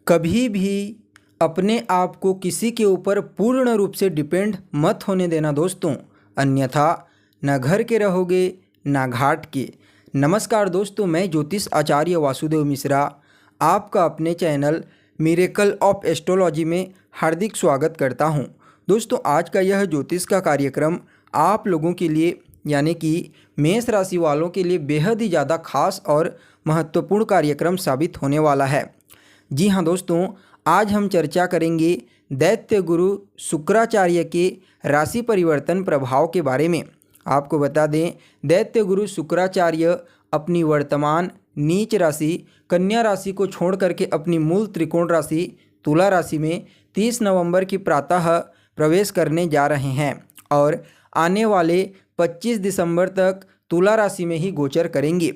कभी भी अपने आप को किसी के ऊपर पूर्ण रूप से डिपेंड मत होने देना दोस्तों, अन्यथा न घर के रहोगे ना घाट के। नमस्कार दोस्तों, मैं ज्योतिष आचार्य वासुदेव मिश्रा आपका अपने चैनल मिरेकल ऑफ एस्ट्रोलॉजी में हार्दिक स्वागत करता हूं। दोस्तों, आज का यह ज्योतिष का कार्यक्रम आप लोगों के लिए यानी कि मेष राशि वालों के लिए बेहद ही ज़्यादा खास और महत्वपूर्ण कार्यक्रम साबित होने वाला है। जी हाँ दोस्तों, आज हम चर्चा करेंगे दैत्य गुरु शुक्राचार्य के राशि परिवर्तन प्रभाव के बारे में। आपको बता दें, दैत्य गुरु शुक्राचार्य अपनी वर्तमान नीच राशि कन्या राशि को छोड़ करके अपनी मूल त्रिकोण राशि तुला राशि में 30 नवंबर की प्रातः प्रवेश करने जा रहे हैं और आने वाले 25 दिसंबर तक तुला राशि में ही गोचर करेंगे।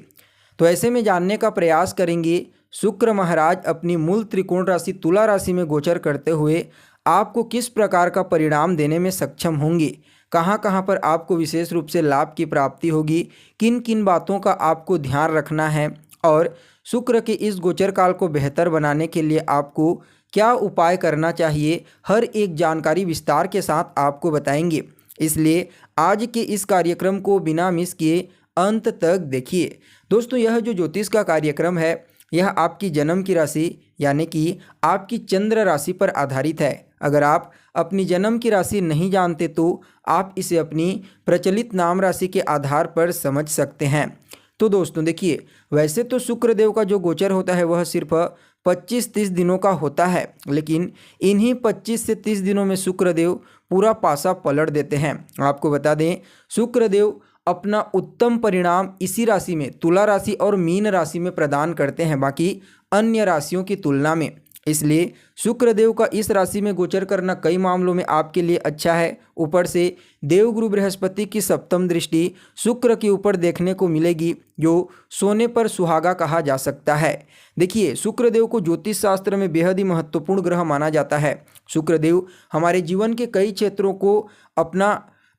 तो ऐसे में जानने का प्रयास करेंगे शुक्र महाराज अपनी मूल त्रिकोण राशि तुला राशि में गोचर करते हुए आपको किस प्रकार का परिणाम देने में सक्षम होंगे, कहाँ कहाँ पर आपको विशेष रूप से लाभ की प्राप्ति होगी, किन किन बातों का आपको ध्यान रखना है और शुक्र के इस गोचर काल को बेहतर बनाने के लिए आपको क्या उपाय करना चाहिए, हर एक जानकारी विस्तार के साथ आपको बताएंगे। इसलिए आज के इस कार्यक्रम को बिना मिस किए अंत तक देखिए। दोस्तों, यह जो ज्योतिष का कार्यक्रम है यह आपकी जन्म की राशि यानी कि आपकी चंद्र राशि पर आधारित है। अगर आप अपनी जन्म की राशि नहीं जानते तो आप इसे अपनी प्रचलित नाम राशि के आधार पर समझ सकते हैं। तो दोस्तों देखिए, वैसे तो शुक्रदेव का जो गोचर होता है वह सिर्फ 25-30 दिनों का होता है, लेकिन इन्हीं 25 से 30 दिनों में शुक्रदेव पूरा पासा पलट देते हैं। आपको बता दें, शुक्रदेव अपना उत्तम परिणाम इसी राशि में तुला राशि और मीन राशि में प्रदान करते हैं, बाकी अन्य राशियों की तुलना में। इसलिए शुक्रदेव का इस राशि में गोचर करना कई मामलों में आपके लिए अच्छा है। ऊपर से देवगुरु बृहस्पति की सप्तम दृष्टि शुक्र के ऊपर देखने को मिलेगी, जो सोने पर सुहागा कहा जा सकता है। देखिए, शुक्रदेव को ज्योतिष शास्त्र में बेहद ही महत्वपूर्ण ग्रह माना जाता है। शुक्रदेव हमारे जीवन के कई क्षेत्रों को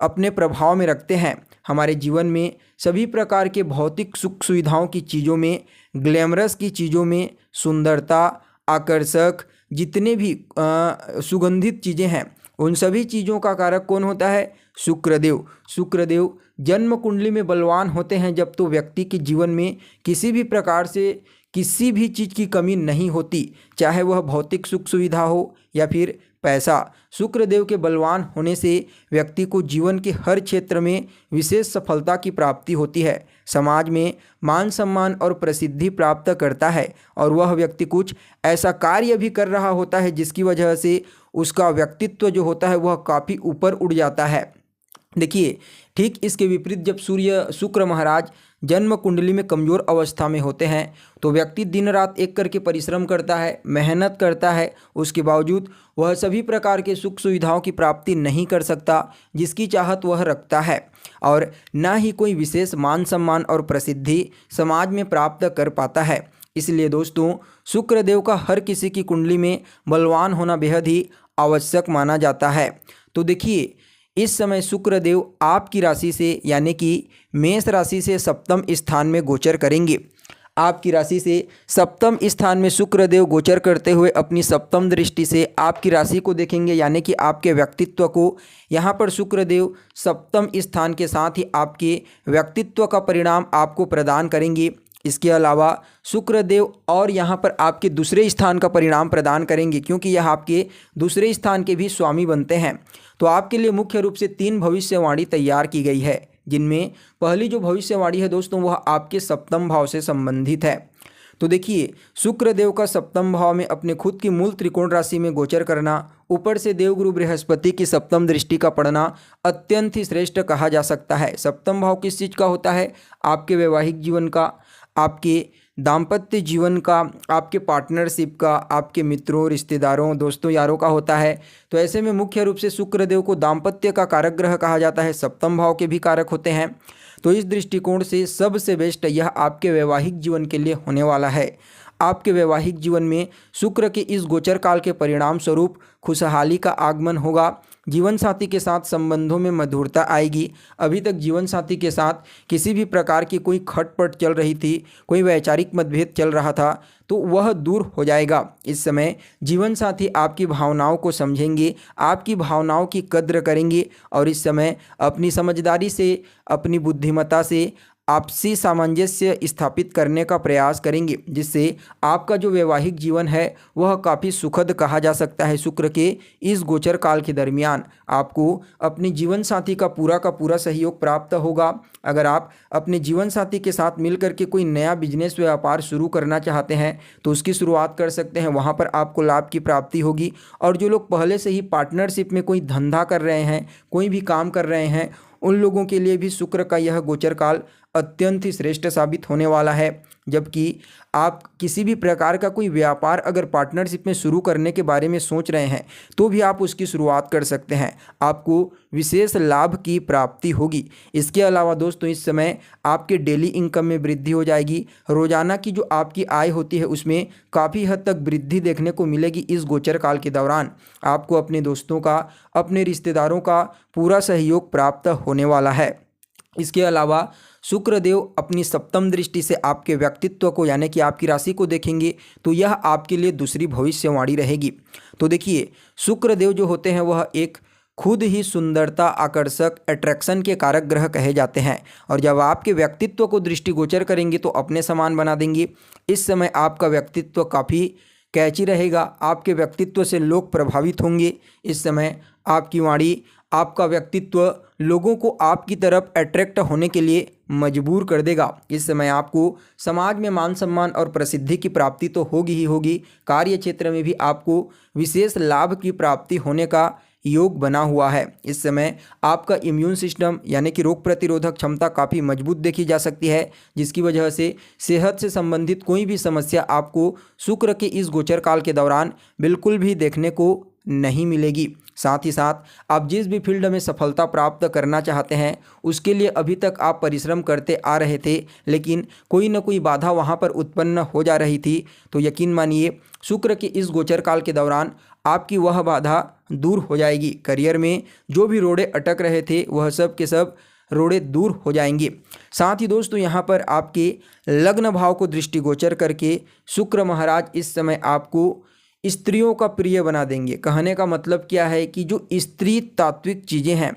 अपने प्रभाव में रखते हैं। हमारे जीवन में सभी प्रकार के भौतिक सुख सुविधाओं की चीज़ों में, ग्लैमरस की चीज़ों में, सुंदरता, आकर्षक जितने भी सुगंधित चीज़ें हैं उन सभी चीज़ों का कारक कौन होता है? शुक्रदेव। शुक्रदेव जन्म कुंडली में बलवान होते हैं जब तो व्यक्ति के जीवन में किसी भी प्रकार से किसी भी चीज़ की कमी नहीं होती, चाहे वह भौतिक सुख सुविधा हो या फिर पैसा। शुक्रदेव के बलवान होने से व्यक्ति को जीवन के हर क्षेत्र में विशेष सफलता की प्राप्ति होती है, समाज में मान सम्मान और प्रसिद्धि प्राप्त करता है और वह व्यक्ति कुछ ऐसा कार्य भी कर रहा होता है जिसकी वजह से उसका व्यक्तित्व जो होता है वह काफ़ी ऊपर उड़ जाता है। देखिए, ठीक इसके विपरीत जब शुक्र महाराज जन्म कुंडली में कमज़ोर अवस्था में होते हैं तो व्यक्ति दिन रात एक करके परिश्रम करता है, मेहनत करता है, उसके बावजूद वह सभी प्रकार के सुख सुविधाओं की प्राप्ति नहीं कर सकता जिसकी चाहत वह रखता है और ना ही कोई विशेष मान सम्मान और प्रसिद्धि समाज में प्राप्त कर पाता है। इसलिए दोस्तों, शुक्रदेव का हर किसी की कुंडली में बलवान होना बेहद ही आवश्यक माना जाता है। तो देखिए, इस समय शुक्रदेव आपकी राशि से यानी कि मेष राशि से सप्तम स्थान में गोचर करेंगे। आपकी राशि से सप्तम स्थान में शुक्रदेव गोचर करते हुए अपनी सप्तम दृष्टि से आपकी राशि को देखेंगे, यानी कि आपके व्यक्तित्व को। यहाँ पर शुक्रदेव सप्तम स्थान के साथ ही आपके व्यक्तित्व का परिणाम आपको प्रदान करेंगे। इसके अलावा शुक्रदेव और यहाँ पर आपके दूसरे स्थान का परिणाम प्रदान करेंगे, क्योंकि यह आपके दूसरे स्थान के भी स्वामी बनते हैं। तो आपके लिए मुख्य रूप से 3 भविष्यवाणी तैयार की गई है, जिनमें पहली जो भविष्यवाणी है दोस्तों वह आपके सप्तम भाव से संबंधित है। तो देखिए, शुक्रदेव का सप्तम भाव में अपने खुद की मूल त्रिकोण राशि में गोचर करना, ऊपर से देवगुरु बृहस्पति की सप्तम दृष्टि का पड़ना अत्यंत ही श्रेष्ठ कहा जा सकता है। सप्तम भाव किस चीज़ का होता है? आपके वैवाहिक जीवन का, आपके दाम्पत्य जीवन का, आपके पार्टनरशिप का, आपके मित्रों, रिश्तेदारों, दोस्तों, यारों का होता है। तो ऐसे में मुख्य रूप से शुक्रदेव को दाम्पत्य का कारक ग्रह कहा जाता है, सप्तम भाव के भी कारक होते हैं। तो इस दृष्टिकोण से सबसे बेस्ट यह आपके वैवाहिक जीवन के लिए होने वाला है। आपके वैवाहिक जीवन में शुक्र के इस गोचर काल के परिणाम स्वरूप खुशहाली का आगमन होगा, जीवन साथी के साथ संबंधों में मधुरता आएगी। अभी तक जीवन साथी के साथ किसी भी प्रकार की कोई खटपट चल रही थी, कोई वैचारिक मतभेद चल रहा था, तो वह दूर हो जाएगा। इस समय जीवन साथी आपकी भावनाओं को समझेंगे, आपकी भावनाओं की कद्र करेंगे और इस समय अपनी समझदारी से, अपनी बुद्धिमत्ता से आपसी सामंजस्य स्थापित करने का प्रयास करेंगे, जिससे आपका जो वैवाहिक जीवन है वह काफ़ी सुखद कहा जा सकता है। शुक्र के इस गोचर काल के दरमियान आपको अपने जीवन साथी का पूरा सहयोग प्राप्त होगा। अगर आप अपने जीवन साथी के साथ मिलकर के कोई नया बिजनेस व्यापार शुरू करना चाहते हैं तो उसकी शुरुआत कर सकते हैं, वहाँ पर आपको लाभ की प्राप्ति होगी। और जो लोग पहले से ही पार्टनरशिप में कोई धंधा कर रहे हैं, कोई भी काम कर रहे हैं, उन लोगों के लिए भी शुक्र का यह गोचर काल अत्यंत ही श्रेष्ठ साबित होने वाला है। जबकि आप किसी भी प्रकार का कोई व्यापार अगर पार्टनरशिप में शुरू करने के बारे में सोच रहे हैं तो भी आप उसकी शुरुआत कर सकते हैं, आपको विशेष लाभ की प्राप्ति होगी। इसके अलावा दोस्तों इस समय आपके डेली इनकम में वृद्धि हो जाएगी। रोजाना की जो आपकी आय होती है उसमें काफ़ी हद तक वृद्धि देखने को मिलेगी। इस गोचर काल के दौरान आपको अपने दोस्तों का, अपने रिश्तेदारों का पूरा सहयोग प्राप्त होने वाला है। इसके अलावा शुक्रदेव अपनी सप्तम दृष्टि से आपके व्यक्तित्व को यानी कि आपकी राशि को देखेंगे तो यह आपके लिए दूसरी भविष्यवाणी रहेगी। तो देखिए, शुक्रदेव जो होते हैं वह एक खुद ही सुंदरता, आकर्षक, अट्रैक्शन के कारक ग्रह कहे जाते हैं और जब आपके व्यक्तित्व को दृष्टिगोचर करेंगे तो अपने समान बना देंगे। इस समय आपका व्यक्तित्व काफ़ी कैची रहेगा, आपके व्यक्तित्व से लोग प्रभावित होंगे। इस समय आपकी वाणी, आपका व्यक्तित्व लोगों को आपकी तरफ अट्रैक्ट होने के लिए मजबूर कर देगा। इस समय आपको समाज में मान सम्मान और प्रसिद्धि की प्राप्ति तो होगी ही होगी, कार्य क्षेत्र में भी आपको विशेष लाभ की प्राप्ति होने का योग बना हुआ है। इस समय आपका इम्यून सिस्टम यानी कि रोग प्रतिरोधक क्षमता काफ़ी मजबूत देखी जा सकती है, जिसकी वजह से सेहत से संबंधित कोई भी समस्या आपको शुक्र के इस गोचर काल के दौरान बिल्कुल भी देखने को नहीं मिलेगी। साथ ही साथ आप जिस भी फील्ड में सफलता प्राप्त करना चाहते हैं उसके लिए अभी तक आप परिश्रम करते आ रहे थे, लेकिन कोई न कोई बाधा वहाँ पर उत्पन्न हो जा रही थी। तो यकीन मानिए शुक्र के इस गोचर काल के दौरान आपकी वह बाधा दूर हो जाएगी। करियर में जो भी रोड़े अटक रहे थे वह सब के सब रोड़े दूर हो जाएंगे। साथ ही दोस्तों यहाँ पर आपके लग्न भाव को दृष्टिगोचर करके शुक्र महाराज इस समय आपको स्त्रियों का प्रिय बना देंगे। कहने का मतलब क्या है कि जो स्त्री तात्विक चीज़ें हैं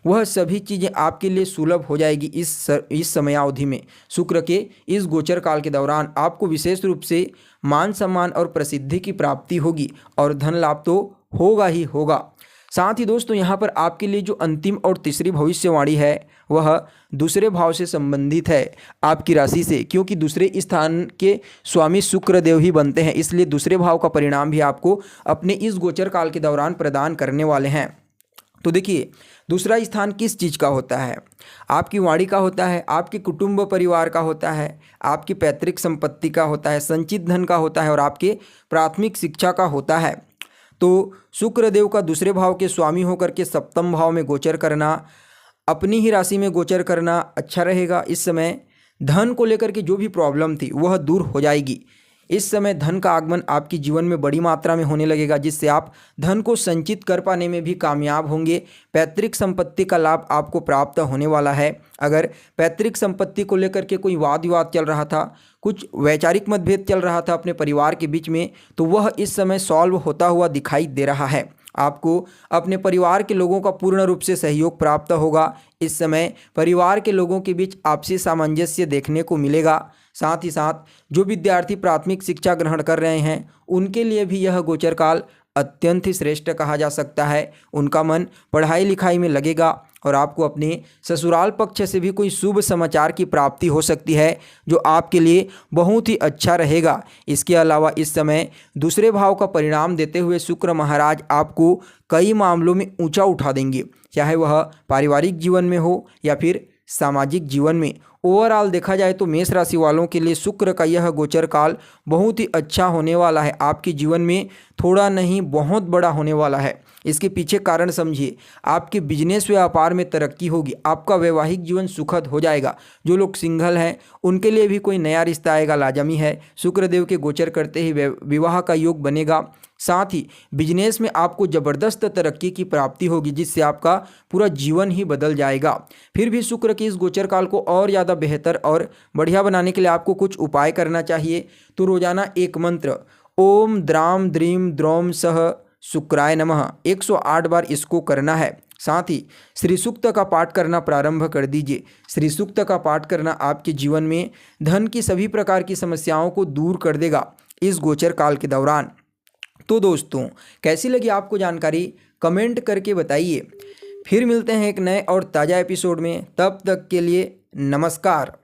वह सभी चीज़ें आपके लिए सुलभ हो जाएगी। इस समयावधि में शुक्र के इस गोचर काल के दौरान आपको विशेष रूप से मान सम्मान और प्रसिद्धि की प्राप्ति होगी और धन लाभ तो होगा ही होगा। साथ ही दोस्तों यहाँ पर आपके लिए जो अंतिम और तीसरी भविष्यवाणी है वह दूसरे भाव से संबंधित है आपकी राशि से, क्योंकि दूसरे स्थान के स्वामी शुक्र देव ही बनते हैं, इसलिए दूसरे भाव का परिणाम भी आपको अपने इस गोचर काल के दौरान प्रदान करने वाले हैं। तो देखिए, दूसरा स्थान किस चीज़ का होता है? आपकी वाणी का होता है, आपके कुटुंब परिवार का होता है, आपकी पैतृक संपत्ति का होता है, संचित धन का होता है और आपके प्राथमिक शिक्षा का होता है। तो शुक्रदेव का दूसरे भाव के स्वामी होकर के सप्तम भाव में गोचर करना, अपनी ही राशि में गोचर करना अच्छा रहेगा। इस समय धन को लेकर के जो भी प्रॉब्लम थी वह दूर हो जाएगी। इस समय धन का आगमन आपके जीवन में बड़ी मात्रा में होने लगेगा, जिससे आप धन को संचित कर पाने में भी कामयाब होंगे। पैतृक संपत्ति का लाभ आपको प्राप्त होने वाला है। अगर पैतृक संपत्ति को लेकर के कोई वाद विवाद चल रहा था, कुछ वैचारिक मतभेद चल रहा था अपने परिवार के बीच में, तो वह इस समय सॉल्व होता हुआ दिखाई दे रहा है। आपको अपने परिवार के लोगों का पूर्ण रूप से सहयोग प्राप्त होगा। इस समय परिवार के लोगों के बीच आपसी सामंजस्य देखने को मिलेगा। साथ ही साथ जो विद्यार्थी प्राथमिक शिक्षा ग्रहण कर रहे हैं उनके लिए भी यह गोचर काल अत्यंत ही श्रेष्ठ कहा जा सकता है। उनका मन पढ़ाई लिखाई में लगेगा और आपको अपने ससुराल पक्ष से भी कोई शुभ समाचार की प्राप्ति हो सकती है, जो आपके लिए बहुत ही अच्छा रहेगा। इसके अलावा इस समय दूसरे भाव का परिणाम देते हुए शुक्र महाराज आपको कई मामलों में ऊंचा उठा देंगे, चाहे वह पारिवारिक जीवन में हो या फिर सामाजिक जीवन में। ओवरऑल देखा जाए तो मेष राशि वालों के लिए शुक्र का यह गोचर काल बहुत ही अच्छा होने वाला है। आपके जीवन में थोड़ा नहीं बहुत बड़ा होने वाला है। इसके पीछे कारण समझिए, आपके बिजनेस व्यापार में तरक्की होगी, आपका वैवाहिक जीवन सुखद हो जाएगा। जो लोग सिंगल हैं उनके लिए भी कोई नया रिश्ता आएगा, लाजमी है। शुक्रदेव के गोचर करते ही विवाह का योग बनेगा। साथ ही बिजनेस में आपको ज़बरदस्त तरक्की की प्राप्ति होगी, जिससे आपका पूरा जीवन ही बदल जाएगा। फिर भी शुक्र की इस गोचर काल को और ज़्यादा बेहतर और बढ़िया बनाने के लिए आपको कुछ उपाय करना चाहिए। तो रोजाना एक मंत्र ओम द्राम द्रीम द्रौम सह शुक्राय नमः 108 बार इसको करना है। साथ ही श्री सूक्त का पाठ करना प्रारंभ कर दीजिए। श्री सूक्त का पाठ करना आपके जीवन में धन की सभी प्रकार की समस्याओं को दूर कर देगा इस गोचर काल के दौरान। तो दोस्तों, कैसी लगी आपको जानकारी कमेंट करके बताइए। फिर मिलते हैं एक नए और ताज़ा एपिसोड में, तब तक के लिए नमस्कार।